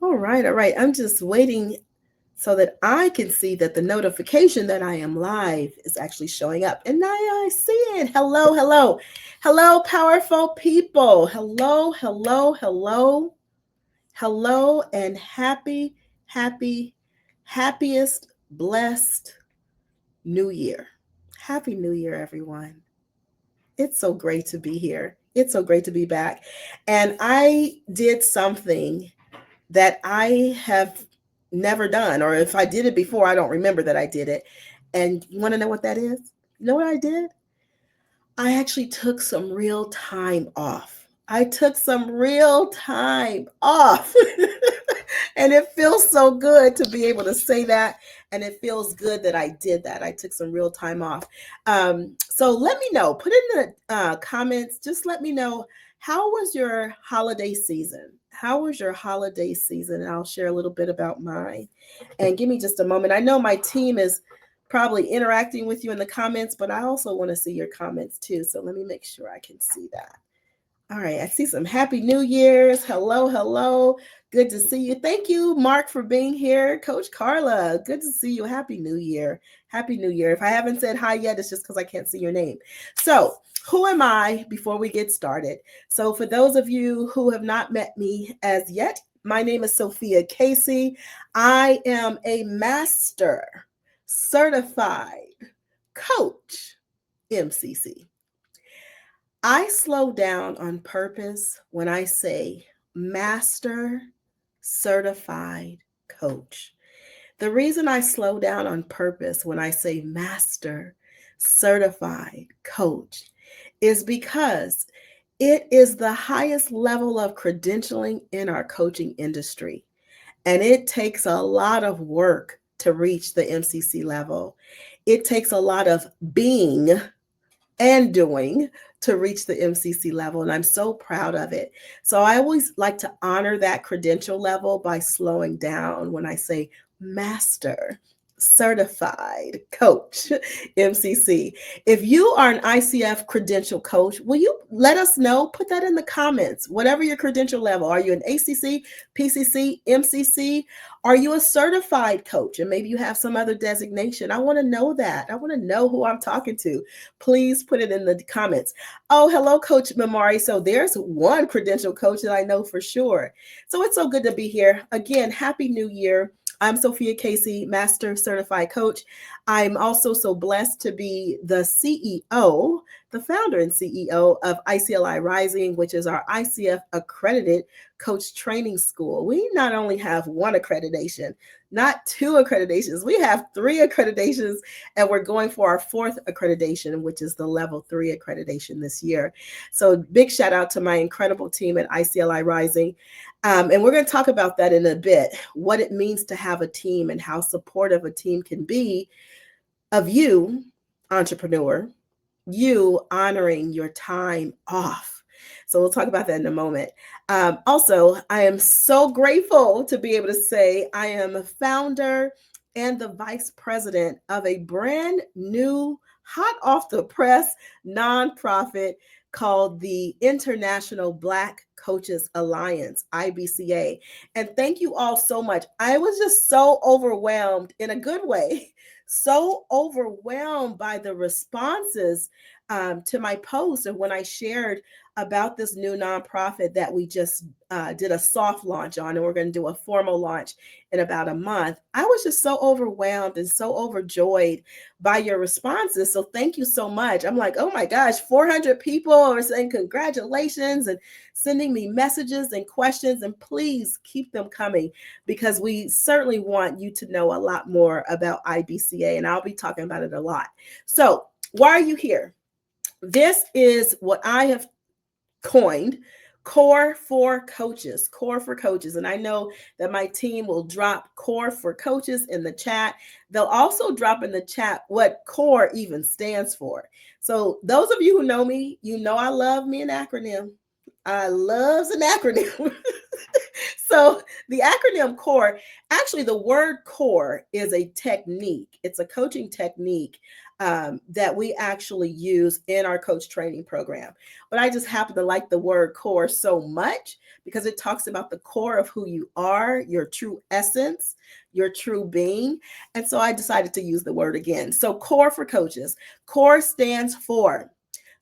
All right, all right. I'm just waiting so that I can see that the notification that I am live is actually showing up. And now I see it. Hello, hello. Hello, powerful people. Hello, hello, hello. Hello, and happy, happiest, blessed New Year. Happy New Year, everyone. It's so great to be here. It's so great to be back. And I did something that I have never done, or if I did it before, I don't remember that I did it. And you want to know what that is? You know what I did? I actually took some real time off. I took some real time off. And it feels so good to be able to say that. And it feels good that I did that. I took some real time off. So let me know. Put in the comments. Just let me know, how was your holiday season? How was your holiday season? And I'll share a little bit about mine. And give me just a moment. I know my team is probably interacting with you in the comments, but I also want to see your comments too. So let me make sure I can see that. All right, I see some happy New Year's. Hello, hello. Good to see you. Thank you, Mark, for being here. Coach Carla, good to see you. Happy New Year. Happy New Year. If I haven't said hi yet, it's just because I can't see your name. So, who am I before we get started? So, for those of you who have not met me as yet, my name is Sophia Casey. I am a master certified coach, MCC. I slow down on purpose when I say master certified coach. The reason I slow down on purpose when I say master certified coach is because it is the highest level of credentialing in our coaching industry. And it takes a lot of work to reach the MCC level. It takes a lot of being and doing to reach the MCC level. And I'm so proud of it. So I always like to honor that credential level by slowing down when I say master certified coach, MCC. If you are an ICF credential coach, will you let us know? Put that in the comments, whatever your credential level. Are you an ACC, PCC, MCC? Are you a certified coach? And maybe you have some other designation. I want to know that. I want to know who I'm talking to. Please put it in the comments. Oh, hello, Coach Mamari. So there's one credential coach that I know for sure. So it's so good to be here. Again, Happy New Year. I'm Sophia Casey, Master Certified Coach. I'm also so blessed to be the CEO, the founder and CEO of ICLI Rising, which is our ICF accredited coach training school. We not only have one accreditation, not two accreditations, we have three accreditations, and we're going for our fourth accreditation, which is the level 3 accreditation this year. So big shout out to my incredible team at ICLI Rising. And we're going to talk about that in a bit, what it means to have a team and how supportive a team can be of you, entrepreneur, you honoring your time off. So we'll talk about that in a moment. Also, I am so grateful to be able to say I am a founder and the vice president of a brand new, hot off the press nonprofit called the International Black Coaches Alliance, IBCA. And thank you all so much. I was just so overwhelmed in a good way, so overwhelmed by the responses to my post and when I shared about this new nonprofit that we just did a soft launch on, and we're going to do a formal launch in about a month. I was just so overwhelmed and so overjoyed by your responses. So thank you so much. I'm like, oh my gosh, 400 people are saying congratulations and sending me messages and questions. And please keep them coming, because we certainly want you to know a lot more about IBCA, and I'll be talking about it a lot. So why are you here? This is what I have coined Core for Coaches, Core for Coaches. And I know that my team will drop Core for Coaches in the chat. They'll also drop in the chat what CORE even stands for. So those of you who know me, you know I love me an acronym. I love an acronym. So the acronym CORE, actually the word CORE is a technique. It's a coaching technique that we actually use in our coach training program. But I just happen to like the word core so much because it talks about the core of who you are, your true essence, your true being. And so I decided to use the word again. So core for coaches. Core stands for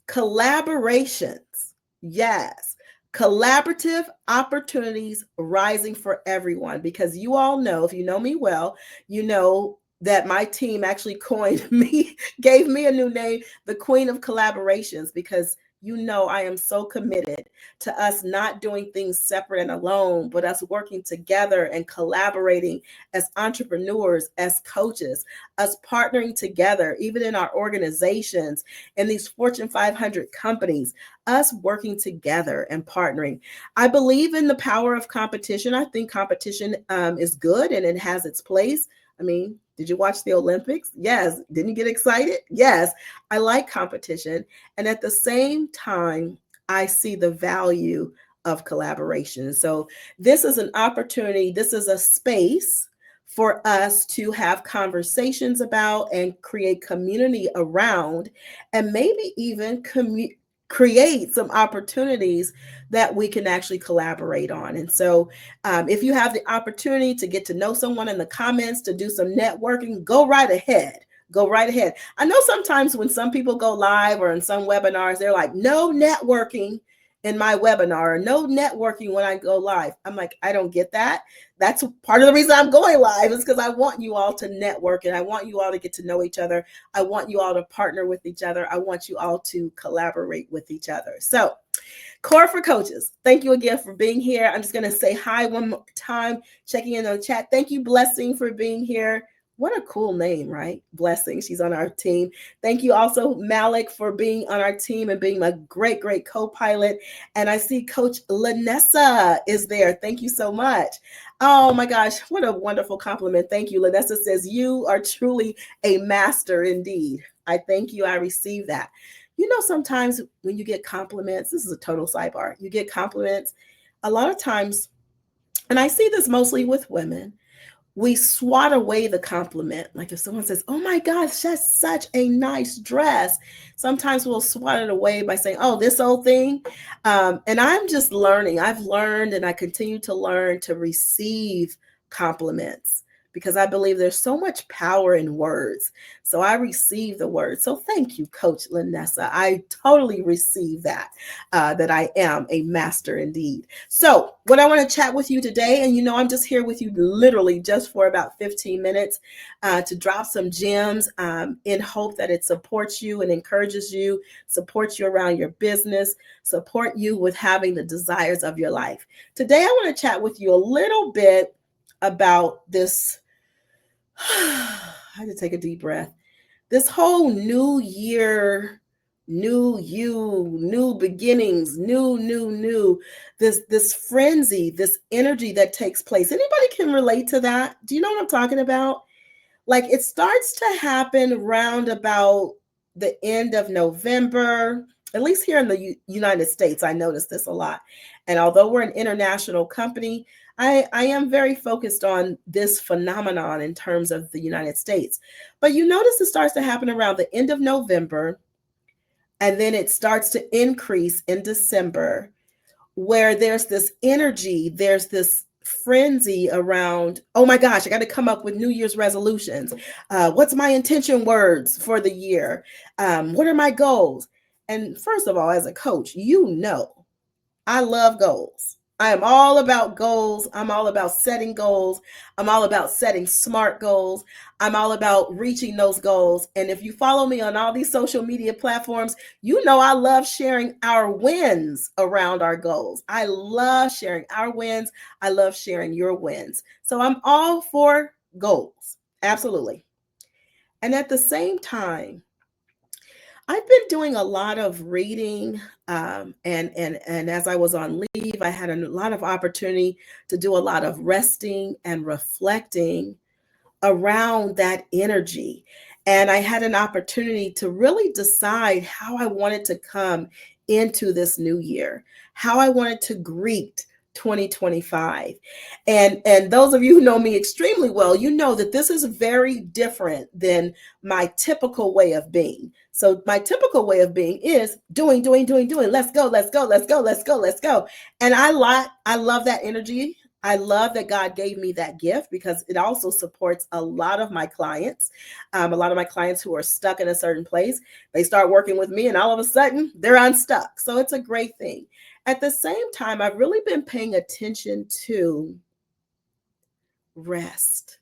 collaborations. Yes. Collaborative opportunities rising for everyone. Because you all know, if you know me well, you know that my team actually coined me, gave me a new name, the Queen of Collaborations, because you know I am so committed to us not doing things separate and alone, but us working together and collaborating as entrepreneurs, as coaches, us partnering together, even in our organizations, in these Fortune 500 companies, us working together and partnering. I believe in the power of competition. I think competition is good and it has its place. I mean, did you watch the Olympics? Yes. Didn't you get excited? Yes. I like competition. And at the same time, I see the value of collaboration. So this is an opportunity, this is a space for us to have conversations about and create community around, and maybe even create some opportunities that we can actually collaborate on. And so if you have the opportunity to get to know someone in the comments, to do some networking, go right ahead. Go right ahead. I know sometimes when some people go live or in some webinars, they're like, no networking in my webinar, or no networking when I go live. I'm like, I don't get that. That's part of the reason I'm going live, is because I want you all to network and I want you all to get to know each other. I want you all to partner with each other. I want you all to collaborate with each other. So Core for Coaches, thank you again for being here. I'm just going to say hi one more time, checking in on the chat. Thank you, Blessing, for being here. What a cool name, right? Blessing. She's on our team. Thank you also, Malik, for being on our team and being my great, great co-pilot. And I see Coach Lanessa is there. Thank you so much. Oh my gosh, what a wonderful compliment. Thank you. Lanessa says, you are truly a master indeed. I thank you. I receive that. You know, sometimes when you get compliments, this is a total sidebar, you get compliments a lot of times, and I see this mostly with women, we swat away the compliment. Like if someone says, oh my gosh, that's such a nice dress, sometimes we'll swat it away by saying, oh, this old thing. And I'm just learning. I've learned and I continue to learn to receive compliments, because I believe there's so much power in words. So I receive the word. So thank you, Coach Lanessa. I totally receive that, that I am a master indeed. So what I want to chat with you today, and you know, I'm just here with you literally just for about 15 minutes to drop some gems in hope that it supports you and encourages you, supports you around your business, support you with having the desires of your life. Today, I want to chat with you a little bit about this. I had to take a deep breath. This whole new year, new you, new beginnings, new, this frenzy, this energy that takes place. Anybody can relate to that? Do you know what I'm talking about? Like it starts to happen round about the end of November, at least here in the United States. I notice this a lot. And although we're an international company, I am very focused on this phenomenon in terms of the United States. But you notice it starts to happen around the end of November, and then it starts to increase in December, where there's this energy, there's this frenzy around, oh my gosh, I got to come up with New Year's resolutions. What's my intention words for the year? What are my goals? And first of all, as a coach, you know, I love goals. I am all about goals. I'm all about setting goals. I'm all about setting smart goals. I'm all about reaching those goals. And if you follow me on all these social media platforms, you know I love sharing our wins around our goals. I love sharing our wins. I love sharing your wins. So I'm all for goals. Absolutely. And at the same time, I've been doing a lot of reading, and as I was on leave, I had a lot of opportunity to do a lot of resting and reflecting around that energy. And I had an opportunity to really decide how I wanted to come into this new year, how I wanted to greet 2025. And those of you who know me extremely well, you know that this is very different than my typical way of being. So my typical way of being is doing, doing, doing, doing. Let's go, let's go, let's go, let's go, let's go. And I love that energy. I love that God gave me that gift because it also supports a lot of my clients. A lot of my clients who are stuck in a certain place, they start working with me and all of a sudden they're unstuck. So it's a great thing. At the same time, I've really been paying attention to rest.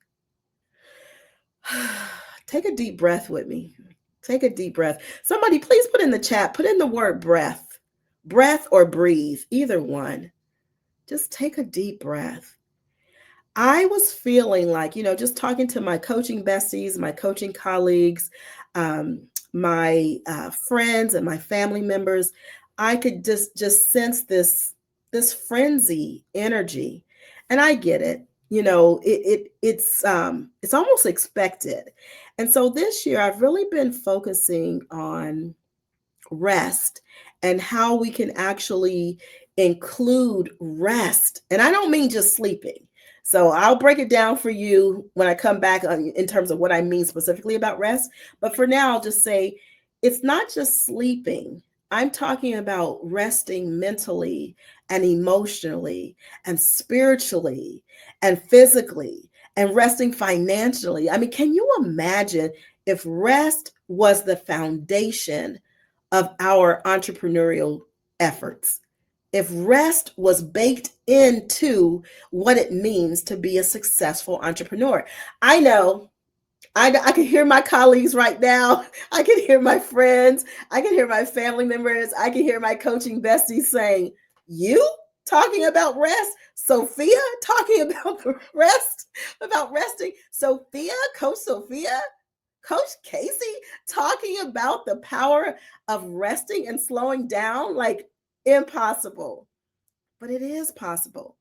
Take a deep breath with me. Take a deep breath. Somebody, please put in the chat, put in the word breath, breath or breathe, either one. Just take a deep breath. I was feeling like, just talking to my coaching besties, my coaching colleagues, my friends, and my family members, I could just sense this frenzy energy, and I get it. It's almost expected, and so this year I've really been focusing on rest and how we can actually include rest. And I don't mean just sleeping. So I'll break it down for you when I come back in terms of what I mean specifically about rest. But for now, I'll just say it's not just sleeping. I'm talking about resting mentally and emotionally and spiritually and physically and resting financially. I mean, can you imagine if rest was the foundation of our entrepreneurial efforts? If rest was baked into what it means to be a successful entrepreneur. I know I can hear my colleagues right now. I can hear my friends. I can hear my family members. I can hear my coaching besties saying, "You talking about rest? Sophia talking about the rest, about resting? Sophia, Coach Sophia, Coach Casey talking about the power of resting and slowing down, like impossible." But it is possible.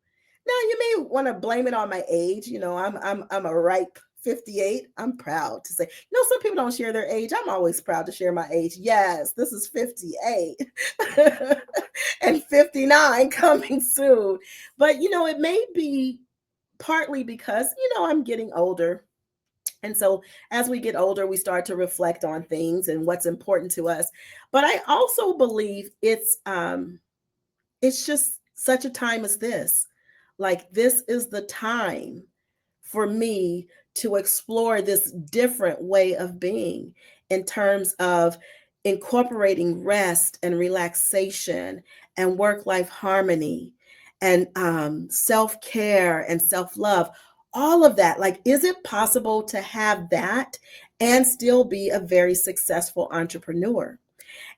Now you may want to blame it on my age. I'm a ripe 58. I'm proud to say. Some people don't share their age. I'm always proud to share my age. Yes, this is 58 and 59 coming soon. But it may be partly because I'm getting older. And so as we get older, we start to reflect on things and what's important to us. But I also believe it's just such a time as this. Like, this is the time for me to explore this different way of being in terms of incorporating rest and relaxation and work life harmony and self care and self love. All of that. Like, is it possible to have that and still be a very successful entrepreneur?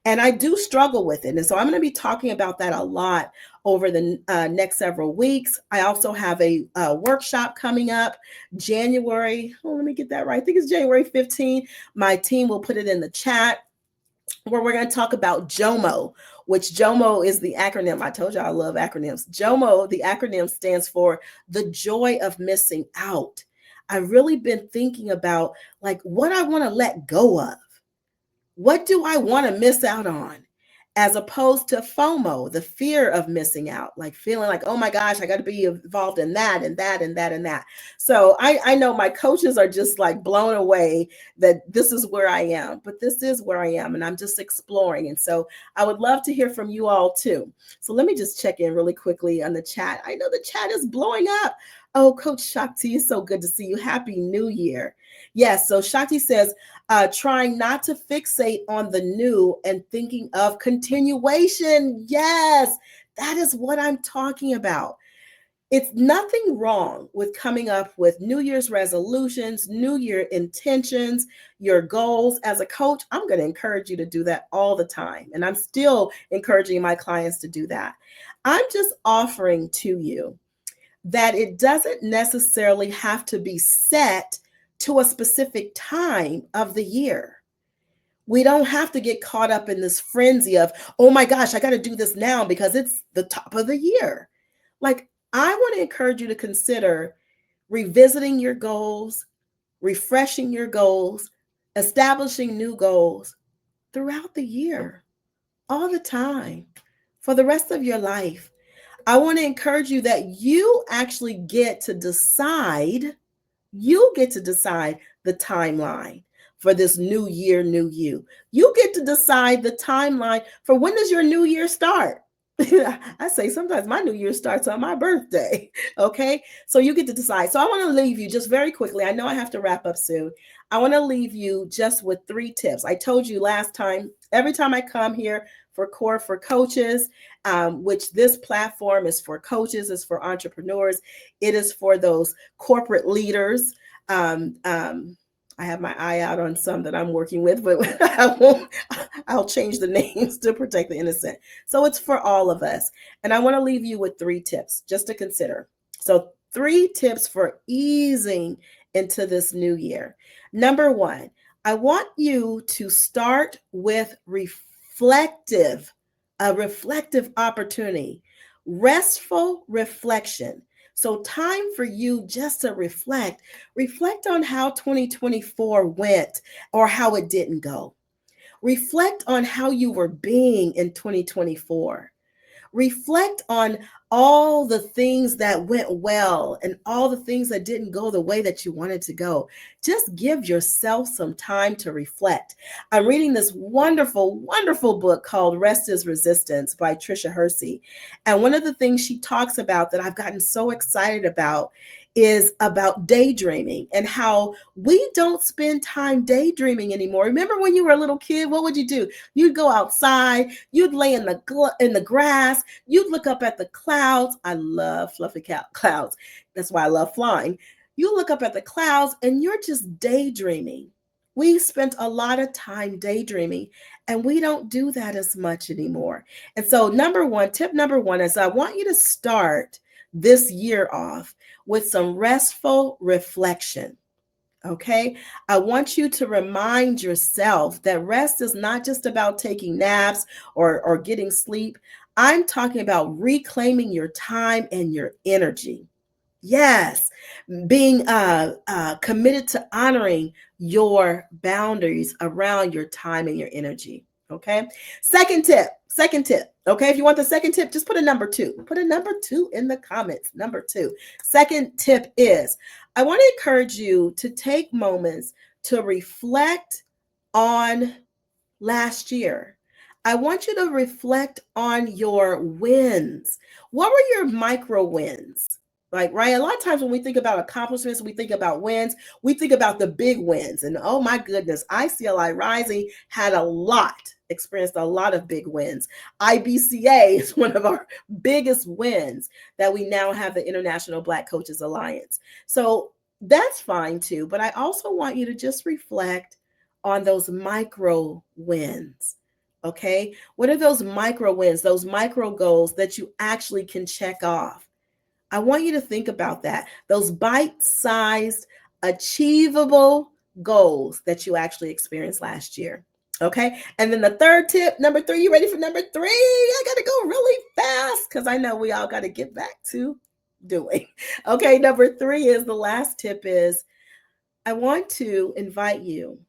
And I do struggle with it. And so I'm going to be talking about that a lot over the next several weeks. I also have a workshop coming up January. Oh, let me get that right. I think it's January 15th. My team will put it in the chat where we're going to talk about JOMO, which JOMO is the acronym. I told you I love acronyms. JOMO, the acronym stands for the joy of missing out. I've really been thinking about like what I want to let go of. What do I want to miss out on? As opposed to FOMO, the fear of missing out, like feeling like, oh my gosh, I got to be involved in that and that and that and that. So I know my coaches are just like blown away that this is where I am, but this is where I am and I'm just exploring. And so I would love to hear from you all too. So let me just check in really quickly on the chat. I know the chat is blowing up. Oh, Coach Shakti, it's so good to see you. Happy New Year. Yes, so Shakti says, trying not to fixate on the new and thinking of continuation. Yes, that is what I'm talking about. It's nothing wrong with coming up with New Year's resolutions, New Year intentions, your goals. As a coach, I'm going to encourage you to do that all the time. And I'm still encouraging my clients to do that. I'm just offering to you that it doesn't necessarily have to be set to a specific time of the year. We don't have to get caught up in this frenzy of, oh my gosh, I got to do this now because it's the top of the year. Like, I want to encourage you to consider revisiting your goals, refreshing your goals, establishing new goals throughout the year, all the time, for the rest of your life. I want to encourage you that you actually get to decide. You get to decide the timeline for this new year, new you. You get to decide the timeline for when does your new year start. I say sometimes my new year starts on my birthday. Okay. So you get to decide. So I want to leave you just very quickly. I know I have to wrap up soon. I want to leave you just with 3 tips. I told you last time, every time I come here for Core for Coaches, which this platform is for coaches, is for entrepreneurs, it is for those corporate leaders. Um, um, I have my eye out on some that I'm working with, but I won't. I'll change the names to protect the innocent. So it's for all of us. And I want to leave you with 3 tips just to consider. So 3 tips for easing into this new year. Number 1, I want you to start with a reflective opportunity, restful reflection. So time for you just to reflect on how 2024 went or how it didn't go. Reflect on how you were being in 2024. Reflect on all the things that went well and all the things that didn't go the way that you wanted to go. Just give yourself some time to reflect. I'm reading this wonderful, wonderful book called Rest is Resistance by Tricia Hersey. And one of the things she talks about that I've gotten so excited about is about daydreaming and how we don't spend time daydreaming anymore. Remember when you were a little kid, what would you do? You'd go outside, you'd lay in the grass, you'd look up at the clouds. I love fluffy clouds. That's why I love flying. You look up at the clouds and you're just daydreaming. We spent a lot of time daydreaming and we don't do that as much anymore. And so tip number one is I want you to start this year off with some restful reflection. Okay. I want you to remind yourself that rest is not just about taking naps or getting sleep. I'm talking about reclaiming your time and your energy. Yes, being committed to honoring your boundaries around your time and your energy. Okay. Second tip. Okay. If you want the second tip, just put a number 2. Put a number 2 in the comments. Number 2. Second tip is I want to encourage you to take moments to reflect on last year. I want you to reflect on your wins. What were your micro wins? Like, right? A lot of times when we think about accomplishments, we think about wins, we think about the big wins. And oh my goodness, ICLI Rising experienced a lot of big wins. IBCA is one of our biggest wins that we now have the International Black Coaches Alliance. So that's fine too. But I also want you to just reflect on those micro wins. Okay. What are those micro wins, those micro goals that you actually can check off? I want you to think about that. Those bite-sized, achievable goals that you actually experienced last year. Okay. And then the third tip, number 3, you ready for number 3? I got to go really fast because I know we all got to get back to doing. Okay. Number 3 is the last tip is I want to invite you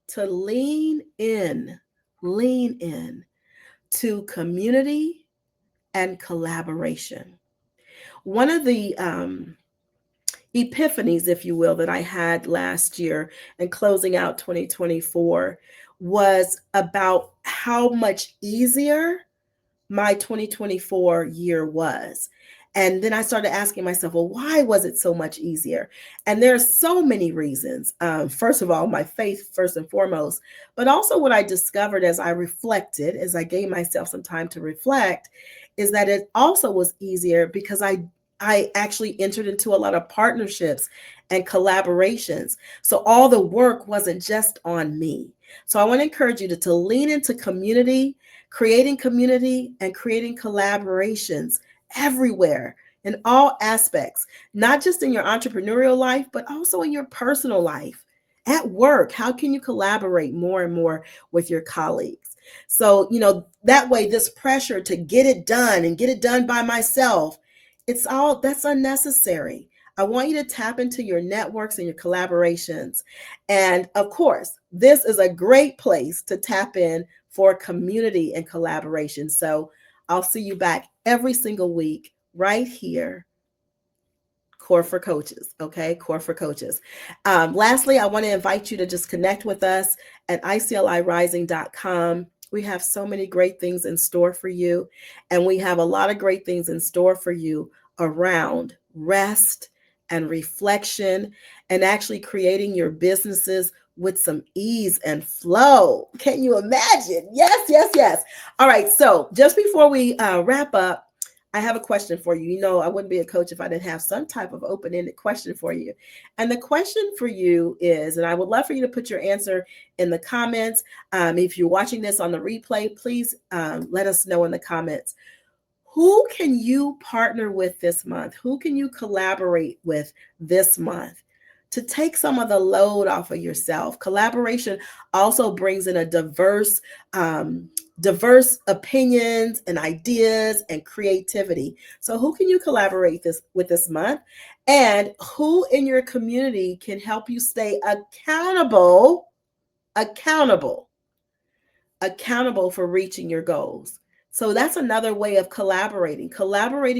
to lean in to community and collaboration. One of the epiphanies, if you will, that I had last year and closing out 2024 was about how much easier my 2024 year was. And then I started asking myself, well, why was it so much easier? And there are so many reasons. First of all, my faith, first and foremost, but also what I discovered as I reflected, as I gave myself some time to reflect, is that it also was easier because I actually entered into a lot of partnerships and collaborations. So all the work wasn't just on me. So I want to encourage you to lean into community and creating collaborations everywhere in all aspects, not just in your entrepreneurial life, but also in your personal life. At work, how can you collaborate more and more with your colleagues? So, that way, this pressure to get it done and get it done by myself, that's unnecessary. I want you to tap into your networks and your collaborations. And of course, this is a great place to tap in for community and collaboration. So I'll see you back every single week right here. Core for Coaches. Okay, Core for Coaches. Lastly, I want to invite you to just connect with us at iclirising.com. We have so many great things in store for you, and we have a lot of great things in store for you around rest and reflection and actually creating your businesses with some ease and flow. Can you imagine? Yes, yes, yes. All right, so just before we wrap up, I have a question for you. You know, I wouldn't be a coach if I didn't have some type of open ended question for you. And the question for you is, and I would love for you to put your answer in the comments. If you're watching this on the replay, please let us know in the comments. Who can you partner with this month? Who can you collaborate with this month to take some of the load off of yourself? Collaboration also brings in a diverse opinions and ideas and creativity. So who can you collaborate this month? And who in your community can help you stay accountable for reaching your goals? So that's another way of collaborating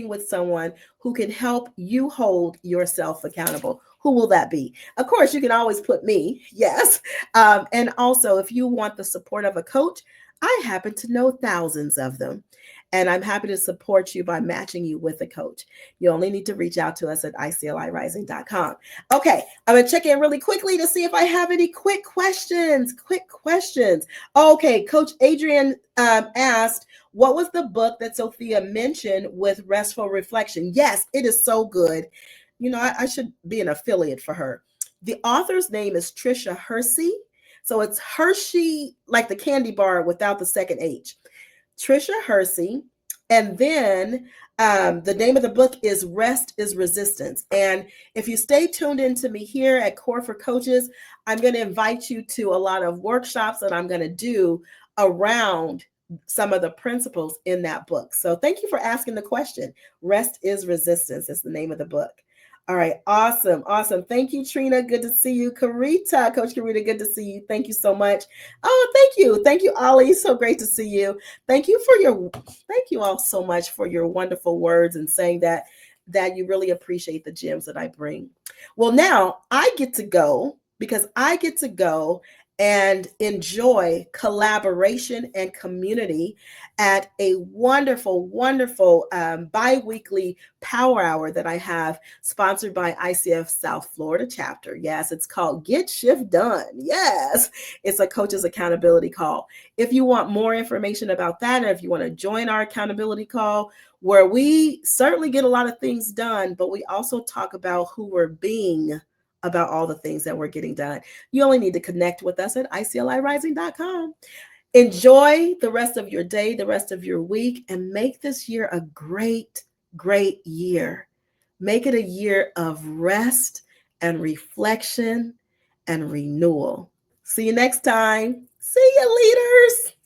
with someone who can help you hold yourself accountable. Who will that be? Of course, you can always put me, yes. And also, if you want the support of a coach, I happen to know thousands of them. And I'm happy to support you by matching you with a coach. You only need to reach out to us at iclirising.com. Okay, I'm going to check in really quickly to see if I have any quick questions. Okay, Coach Adrian asked, what was the book that Sophia mentioned with Restful Reflection? Yes, it is so good. You know, I should be an affiliate for her. The author's name is Trisha Hersey. So it's Hershey, like the candy bar without the second H. Trisha Hersey. And then the name of the book is Rest is Resistance. And if you stay tuned into me here at Core for Coaches, I'm going to invite you to a lot of workshops that I'm going to do around some of the principles in that book. So thank you for asking the question. Rest is Resistance is the name of the book. All right. Awesome. Thank you, Trina. Good to see you. Karita, Coach Karita, good to see you. Thank you so much. Oh, thank you. Thank you, Ollie. So great to see you. Thank you all so much for your wonderful words and saying that you really appreciate the gems that I bring. Well, now I get to go because I get to go and enjoy collaboration and community at a wonderful bi-weekly power hour that I have sponsored by ICF South Florida chapter. Yes, it's called Get Shift Done. Yes, it's a coach's accountability call. If you want more information about that, or if you want to join our accountability call, where we certainly get a lot of things done, but we also talk about who we're being about all the things that we're getting done. You only need to connect with us at iclirising.com. Enjoy the rest of your day, the rest of your week, and make this year a great year. Make it a year of rest and reflection and renewal. See you next time. See you, leaders.